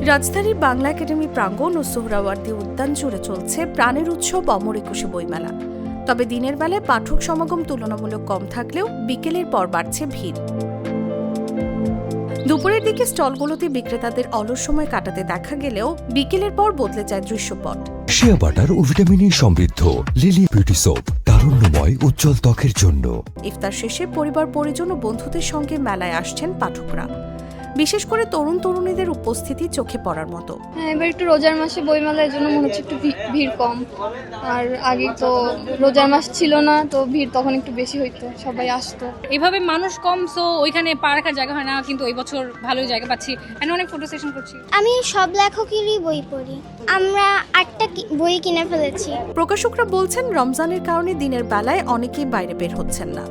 রাজধানীর বাংলা একাডেমি প্রাঙ্গণ ও সোহরাওয়ার্দী উদ্যান জুড়ে চলছে প্রাণের উৎসব অমর একুশে বইমেলা। তবে দিনের বেলায় পাঠক সমাগম তুলনামূলক কম থাকলেও বিকেলের পর বাড়ছে ভিড়। দুপুরের দিকে স্টলগুলোতে বিক্রেতাদের অলস সময় কাটাতে দেখা গেলেও বিকেলের পর বদলে যায় দৃশ্যপট। শিয়া বাটার ও ভিটামিন সমৃদ্ধ লিলি বিউটি সোপ, তারুণ্যময় উজ্জ্বল ত্বকের জন্য। ইফতার শেষে পরিবার পরিজন ও বন্ধুদের সঙ্গে মেলায় আসছেন পাঠকরা। বিশেষ করে তরুণ তরুণীদের উপস্থিতি চোখে পড়ার মতো। এবার একটু রোজার মাসে বইমেলা, এর জন্য মনে হচ্ছে একটু ভিড় কম। আর আগে তো রোজার মাস ছিল না, তো ভিড় তখন একটু বেশি হইতো, সবাই আসতো। এইভাবে মানুষ কম, সো ওইখানে পা রাখার জায়গা হয় না, কিন্তু এই বছর ভালোই জায়গা পাচ্ছি। আমি অনেক ফটো সেশন করছি। আমি সব লেখকেরই বই পড়ি। আমরা 8টা বই কিনে ফেলেছি। প্রকাশকরা বলছেন রমজানের কারণে দিনের বেলায় অনেকেই বাইরে বের হচ্ছেন না।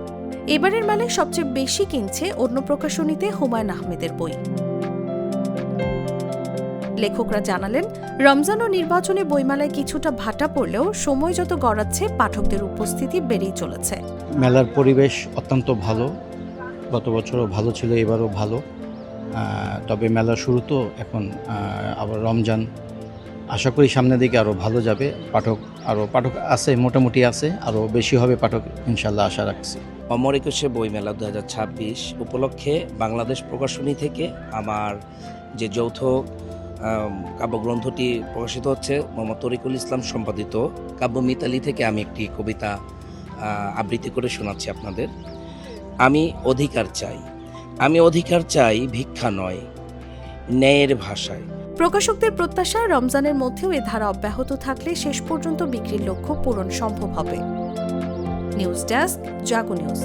এবারের মেলায় সবচেয়ে বেশি কিনছে অন্য প্রকাশনীতে হুমায়ুন আহমেদের বই। লেখকরা জানালেন, রমজান ও নির্বাচনে বইমেলায় কিছুটা ভাটা পড়লেও সময় যত গড়াচ্ছে পাঠকদের উপস্থিতি বেড়েই চলেছে। মেলার পরিবেশ অত্যন্ত ভালো, গত বছরও ভালো ছিল, এবারও ভালো। তবে মেলার শুরু তো এখন, আবার রমজান, আশা করি সামনের দিকে আরও ভালো যাবে। পাঠক আছে, মোটামুটি আছে, আরও বেশি হবে পাঠক ইনশাল্লাহ, আশা রাখছি। অমর একুশে বইমেলা 2026 উপলক্ষে বাংলাদেশ প্রকাশনী থেকে আমার যে যৌথ কাব্যগ্রন্থটি প্রকাশিত হচ্ছে, মোহাম্মদ তরিকুল ইসলাম সম্পাদিত কাব্য মিতালি থেকে আমি একটি কবিতা আবৃত্তি করে শোনাচ্ছি আপনাদের। আমি অধিকার চাই ভিক্ষা নয়, ন্যায়ের ভাষায়। প্রকাশকদের প্রত্যাশা, রমজানের মধ্যেও এ ধারা অব্যাহত থাকলে শেষ পর্যন্ত বিক্রির লক্ষ্য পূরণ সম্ভব হবে। নিউজ ডেস্ক, জাগো নিউজ।